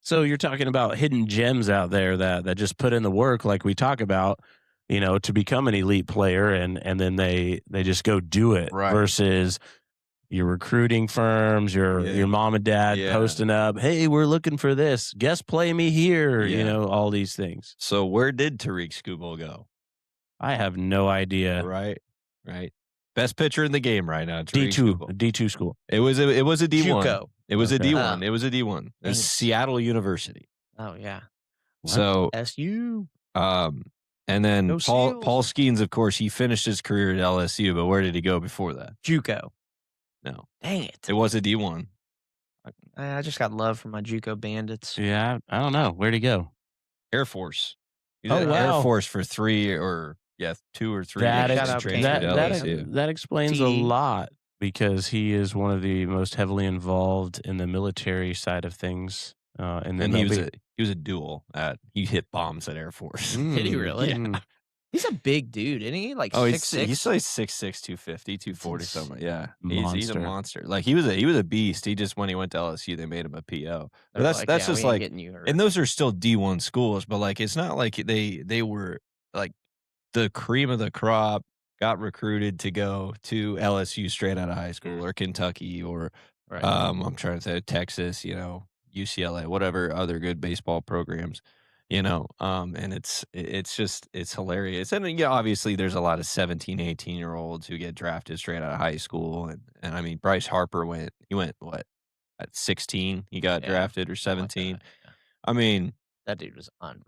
So you're talking about hidden gems out there that just put in the work, like we talk about, to become an elite player, and then they just go do it. Right. Versus your recruiting firms, your mom and dad Yeah. posting up, hey, we're looking for this. Guest play me here. Yeah. All these things. so where did Tariq Skubal go? I have no idea. Right. Best pitcher in the game right now. Tariq Skubal. D2 school. It was a D1. JUCO. It was a Okay. D1. It was a D1. It Dang was it. Seattle University. Oh yeah. What? So SU. and then Go Paul Seals. Skeens, of course, he finished his career at LSU, but where did he go before that? JUCO. No. Dang it. It was a D1. I just got love for my JUCO bandits. Yeah, I don't know. Where'd he go? Air Force. He's Oh, at wow. Air Force for 2 or 3 That years. Shout and out transferred to Kane. LSU. that explains a TD. lot, because he is one of the most heavily involved in the military side of things. And then And he was a duel he hit bombs at Air Force. Did he really? Yeah. He's a big dude, isn't he? Like Oh, 6'6". he's like 6'6", 250, 240 It's something. Yeah, insane. he's a Monster. monster. Like he was a beast. He just, when he went to LSU, they made him a PO. But They're that's like, just "Yeah, we ain't like, getting you hurt." and those are still D1 schools, but like it's not like they were like the cream of the crop got recruited to go to LSU straight out of high school or Kentucky or Right. I'm trying to say Texas, UCLA, whatever other good baseball programs, and it's hilarious. And obviously there's a lot of 17, 18-year-olds who get drafted straight out of high school. And I mean, Bryce Harper went what, at 16, he got drafted, or something like 17. that, yeah. I mean, That dude was unreal.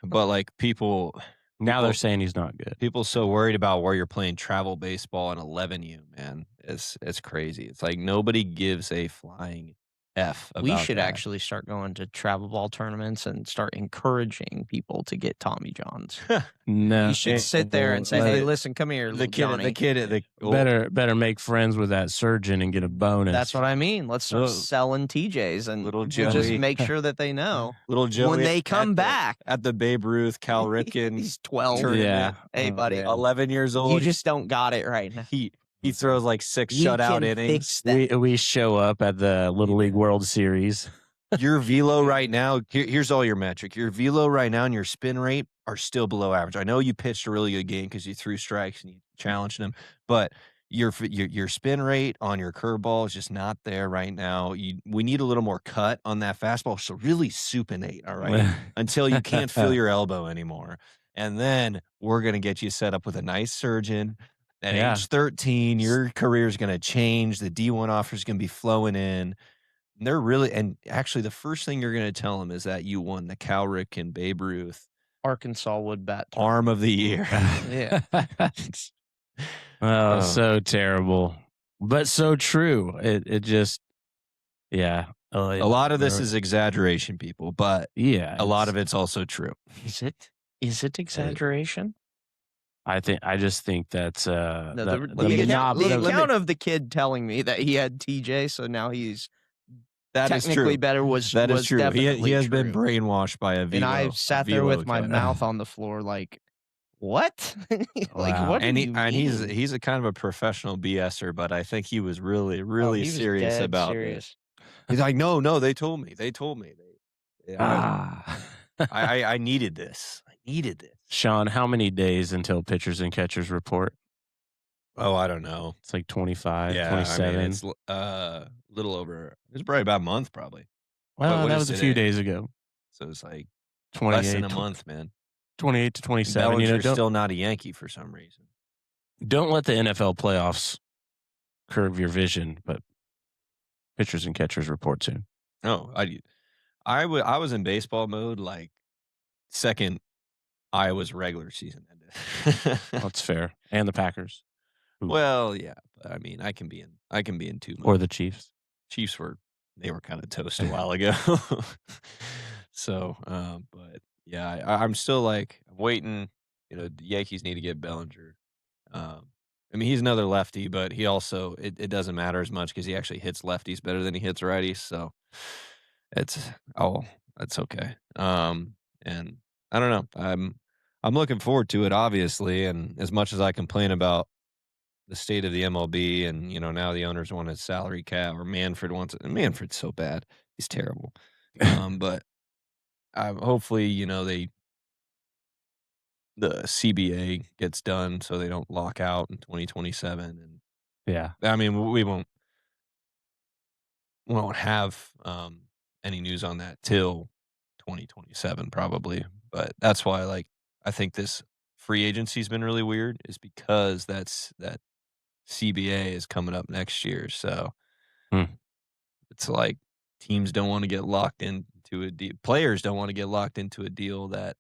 but like people Now they're saying he's not good. People so worried about where you're playing travel baseball in 11U, man. It's crazy. It's like nobody gives a flying F about We should that. actually start going to travel ball tournaments and start encouraging people to get Tommy Johns. No, You should sit there and say, "Hey, listen, come here, the little Johnny." kid, better make friends with that surgeon and get a bonus. That's what I mean. Let's start Little- selling TJs and little just Joey. make sure that they know little Joey when they come at back. at the Babe Ruth Cal Ripken He's 12. tournament. Yeah. Hey, Oh, buddy, yeah. 11 years old. you just don't got it right now. he throws like 6 You shutout can innings. fix that. We show up at the Little League World Series. Your velo right now, here's all your metric. Your velo right now and your spin rate are still below average. I know you pitched a really good game because you threw strikes and you challenged them, but your spin rate on your curveball is just not there right now. We need a little more cut on that fastball. So really supinate, all right, until you can't feel your elbow anymore. And then we're going to get you set up with a nice surgeon. At Yeah. age 13, your career is going to change. The D1 offer is going to be flowing in. And actually the first thing you're going to tell them is that you won the Cal Ripken Babe Ruth Arkansas would bat. Arm of the Year. Yeah. Oh, so terrible, but so true. It just, yeah. A lot of this is exaggeration, people, but yeah. a lot of it's also true. Is it exaggeration? I just think that's No, that- the knob- account of the kid telling me that he had TJ, so now he's That is technically true. better was That is was true. definitely He has been true. brainwashed by a velo. And I sat there with my cut. mouth on the floor like, what? Like, Wow. what? And do you mean? he's a kind of a professional BSer, but I think he was really, Oh, really he was serious dead about serious. it. He's like, no, they told me. Ah. I needed this. Sean, how many days until pitchers and catchers report? Oh, I don't know. It's like 25, Yeah, 27. I mean, it's little over. It's probably about a month, probably. well, what that is was a few today? days ago. So it's like 28, less than a month, man. 28 to 27. Bellinger's Don't, still not a Yankee for some reason. don't let the NFL playoffs curve your vision, but pitchers and catchers report soon. No, I was in baseball mode like second Iowa's regular season ended. That's fair. And the Packers Well, yeah, but I mean, I can be in two modes. or the Chiefs. Chiefs were kind of toast a while ago. So, but yeah, I'm still like I'm waiting. The Yankees need to get Bellinger. I mean, he's another lefty, but he also it doesn't matter as much because he actually hits lefties better than he hits righties. So that's okay. And I don't know. I'm looking forward to it, obviously. And as much as I complain about the state of the MLB, and now the owners want a salary cap, or Manfred wants it. And Manfred's so bad; he's terrible. But hopefully, the CBA gets done so they don't lock out in 2027. And Yeah. I mean, we won't have any news on that till 2027 probably. But that's why, I think this free agency's been really weird, is because that CBA is coming up next year. So it's like teams don't want to get locked into a deal. Players don't want to get locked into a deal that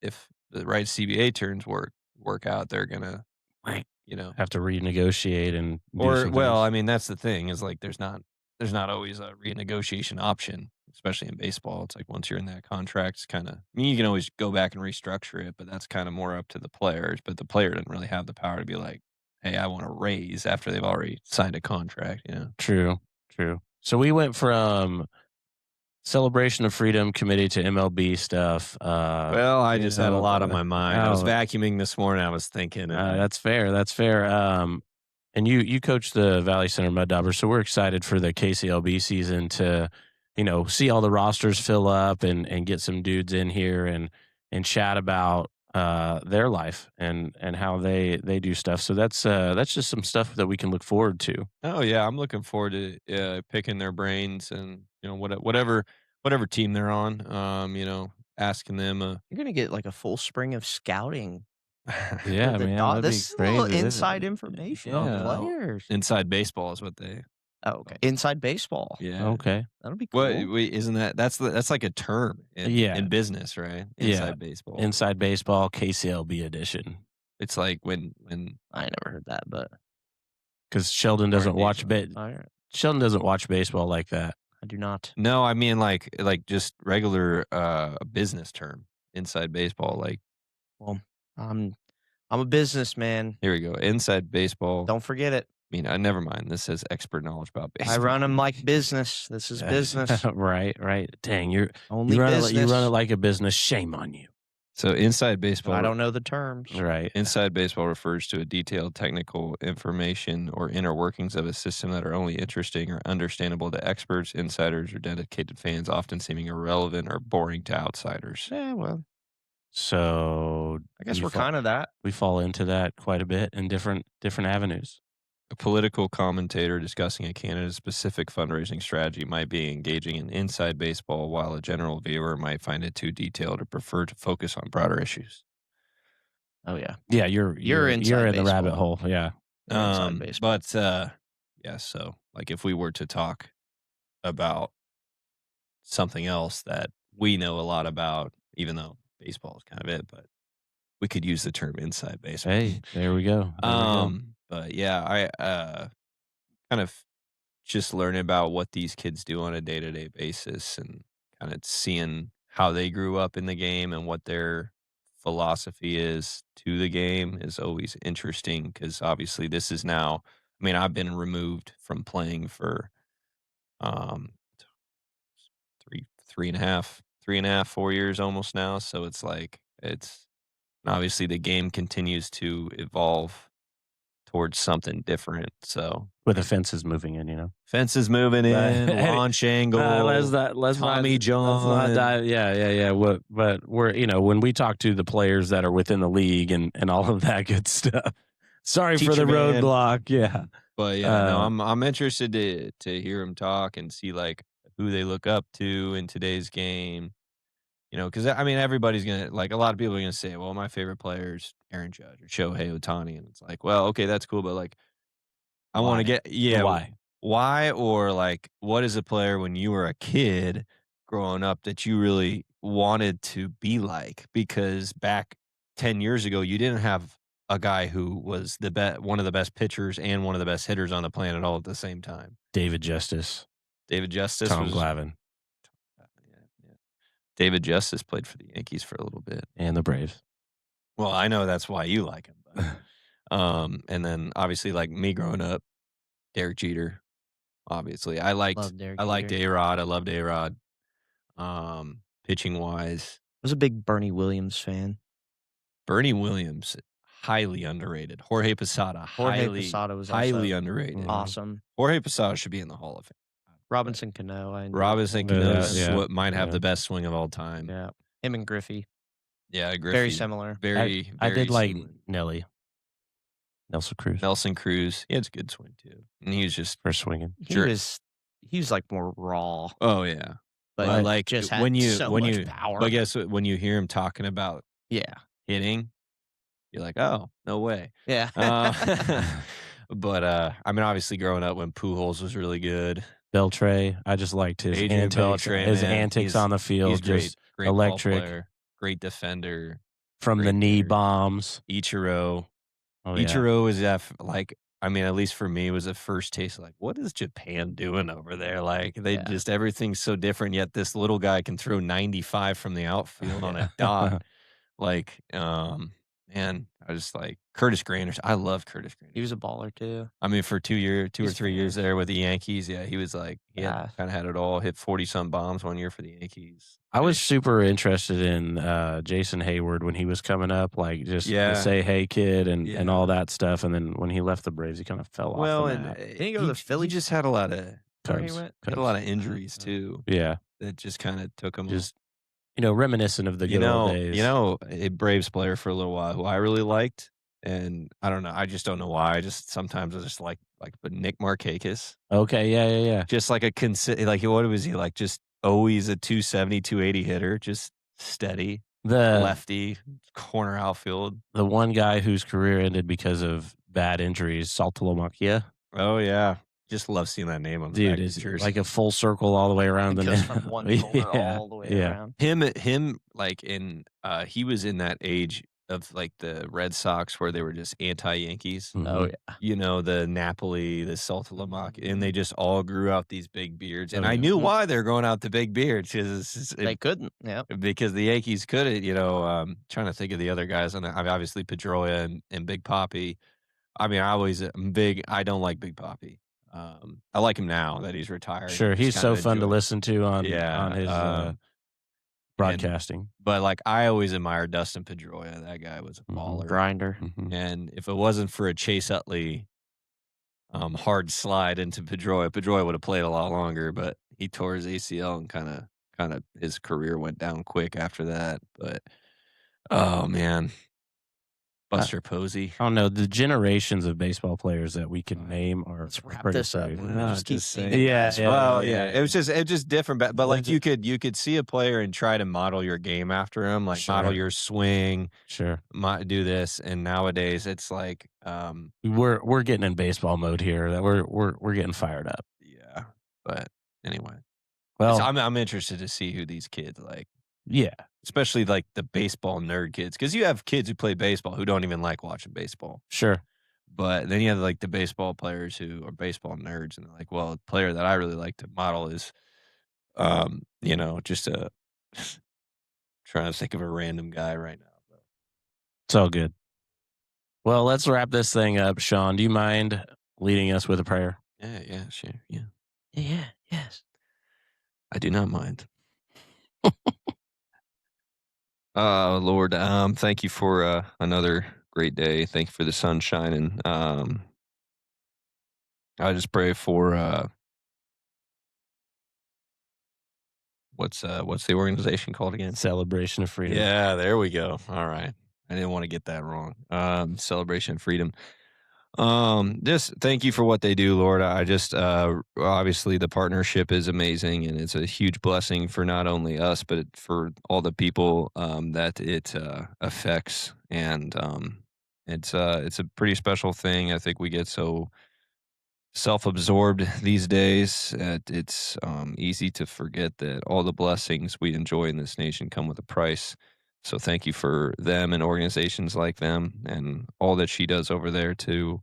if the right CBA terms work out, they're gonna, Have to renegotiate and do some things. I mean, that's the thing is there's not always a renegotiation option, especially in baseball. It's like once you're in that contract, it's kind of, you can always go back and restructure it, but that's kind of more up to the players. But the player doesn't really have the power to be like, hey, I want to raise after they've already signed a contract. True. So we went from Celebration of Freedom Committee to MLB stuff. Well, I just had a lot on my mind. I was oh. vacuuming this morning. I was thinking. That's fair. And you coach the Valley Center Mud Daubers, so we're excited for the KCLB season to, see all the rosters fill up and get some dudes in here and chat about their life and how they do stuff. So that's just some stuff that we can look forward to. Oh yeah, I'm looking forward to picking their brains and whatever team they're on. Asking them. You're gonna get like a full spring of scouting. Yeah, The man, dog. that'd be This is a little crazy. inside information on Yeah. players. Inside baseball is what they. Oh, okay. Inside baseball. Yeah. Okay. That'll be cool. What? Wait, isn't that's like a term in business, right? Inside baseball. Inside baseball, KCLB edition. It's like when I never heard that, but Because Sheldon doesn't watch all right. Sheldon doesn't watch baseball like that. I do not. No, I mean like just regular business term. Inside baseball, like Well, I'm a businessman. here we go. Inside baseball. Don't forget it. I mean, never mind. This says expert knowledge about baseball. I run them like business. This is business. Right. Dang, you Only run business. you run it like a business. Shame on you. So inside baseball. I don't know the terms. Right. Inside baseball refers to a detailed technical information or inner workings of a system that are only interesting or understandable to experts, insiders, or dedicated fans, often seeming irrelevant or boring to outsiders. Yeah, well, So I guess we we're fall- kind of that. we fall into that quite a bit in different avenues. A political commentator discussing a candidate's specific fundraising strategy might be engaging in inside baseball, while a general viewer might find it too detailed or prefer to focus on broader issues. Oh yeah, Yeah, you're inside in the rabbit baseball. hole. Yeah. You're inside baseball. But yeah, so like if we were to talk about something else that we know a lot about, even though baseball is kind of it, but we could use the term inside baseball. Hey, there we go. But yeah, I kind of just learning about what these kids do on a day-to-day basis and kind of seeing how they grew up in the game and what their philosophy is to the game is always interesting because obviously this is now, I mean, I've been removed from playing for 4 years almost now. So it's like, obviously the game continues to evolve towards something different. So With the fences moving in. fences moving in, launch angle, Let's Tommy John. Let's not dive, yeah. But we're when we talk to the players that are within the league and all of that good stuff. Sorry for the Teacher man. roadblock. Yeah. But yeah, no, I'm interested to hear him talk and see like who they look up to in today's game. Because I mean, everybody's gonna like a lot of people are gonna say, "Well, my favorite player is Aaron Judge or Shohei Ohtani," and it's like, well, okay, that's cool, but like, I want to Why? why, or like, what is a player when you were a kid growing up that you really wanted to be like? Because back 10 years ago, you didn't have a guy who was one of the best pitchers and one of the best hitters on the planet all at the same time. David Justice, David Justice, Tom Glavine, Yeah. David Justice played for the Yankees for a little bit. and the Braves. Well, I know that's why you like him. But, and then obviously, like me growing up, Derek Jeter. Obviously, I liked A-Rod. I loved A-Rod. Pitching wise, I was a big Bernie Williams fan. Bernie Williams, highly underrated. Jorge Posada, Posada was highly also underrated. awesome. Jorge Posada should be in the Hall of Fame. Robinson Cano. I enjoyed Robinson him. Cano might have Yeah. the best swing of all time. Yeah, him and Griffey. Yeah, Griffey. Very similar. Very, I very did like similar. Nelson Cruz Nelson Cruz. He had a good swing too, and he was just for swinging. He Sure. was like more raw, oh yeah. but But like just had when you so when much you power. but guess what, when you hear him talking about Yeah, hitting, you're like, oh, no way. yeah. But I mean, obviously, growing up when Pujols was really good, Beltre, I just liked his Adrian antics, Beltre, his man, antics he's- on the field, he's just great electric. ball player, great defender. from the great knee player. bombs. Ichiro, Oh, yeah. Ichiro is like. I mean, at least for me, was a first taste of like, what is Japan doing over there? Like, they Yeah. just everything's so different. Yet this little guy can throw 95 from the outfield on a dot. Like, man, I just like Curtis Granders. I love Curtis Granders. He was a baller too. I mean, for 2 or He's 3 years there with the Yankees, yeah, he was like, he Yeah. kind of had it all. Hit 40-some bombs one year for the Yankees. I was super interested in Jason Hayward when he was coming up, like just Yeah. to say, hey, kid, and Yeah. all that stuff. And then when he left the Braves, he kind of fell Well, off. and And he go to the Phillies? He just had a lot of Where he went? injuries too Yeah. that just kind of took him. Just reminiscent of the good old days. A Braves player for a little while who I really liked, and I don't know, I just don't know why. Sometimes I just like but Nick Markakis, Okay, yeah. just like what was he like? Just always a 270, 280 hitter, just steady, The lefty, corner outfield. the one guy whose career ended because of bad injuries, Saltolomaquia. Oh yeah, just love seeing that name on the Dude, back of is the jersey. like a full circle all the way around It the goes net. from one shoulder Yeah, all the way yeah. around. Him like he was in that age of like the Red Sox where they were just anti-Yankees. Oh Mhm. yeah. The Napoli, the Saltalamacchia, and they just all grew out these big beards. And Oh, I yeah. knew why they're growing out the big beards They couldn't. Yeah. because the Yankees couldn't. Trying to think of the other guys on that. I mean, obviously Pedroia and Big Papi. I mean, I don't like Big Papi. I like him now that he's retired. Sure, Just he's kind so of fun to enjoy- listen to on Yeah, his broadcasting. But like I always admired Dustin Pedroia. That guy was a baller. Grinder. Mhm. And if it wasn't for a Chase Utley hard slide into Pedroia would have played a lot longer, but he tore his ACL and kind of his career went down quick after that. But oh man, Buster Posey. I don't know. The generations of baseball players that we can name are Let's wrap pretty this up. crazy. We'll No, just keep just saying saying. Yeah, yeah. Well, yeah, it was just different. But like Legend. you could see a player and try to model your game after him, like model Sure. your swing, Sure. do this. And nowadays it's like, We're getting in baseball mode here. That we're getting fired up. yeah. But anyway, Well, I'm interested to see who these kids like. yeah, Especially like the baseball nerd kids, because you have kids who play baseball who don't even like watching baseball. sure. But then you have like the baseball players who are baseball nerds, and they're like, well, a player that I really like to model is, just a trying to think of a random guy right now. It's all good. Well, let's wrap this thing up. Sean, do you mind leading us with a prayer? Yeah, sure, yeah, Yeah. Yes. I do not mind. Lord, thank you for another great day. Thank you for the sun shining. I just pray for what's the organization called again? Celebration of Freedom. Yeah, there we go. All right. I didn't want to get that wrong. Celebration of Freedom. Just thank you for what they do, Lord. I just obviously the partnership is amazing, and it's a huge blessing for not only us but for all the people that it affects. And it's a pretty special thing. I think we get so self-absorbed these days that it's easy to forget that all the blessings we enjoy in this nation come with a price. So thank you for them and organizations like them and all that she does over there to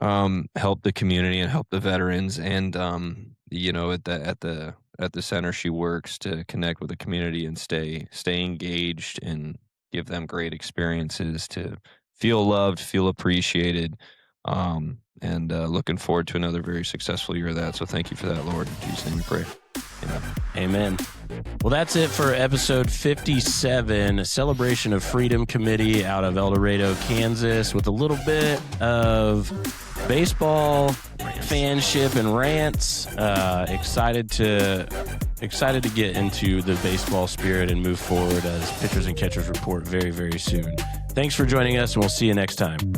help the community and help the veterans. And at the center she works to connect with the community and stay engaged and give them great experiences to feel loved, feel appreciated. And looking forward to another very successful year of that. So thank you for that, Lord. In Jesus' name we pray. Amen. Amen. Well, that's it for episode 57, Celebration of Freedom Committee out of El Dorado, Kansas, with a little bit of baseball fanship and rants. Excited to get into the baseball spirit and move forward as pitchers and catchers report very, very soon. Thanks for joining us, and we'll see you next time.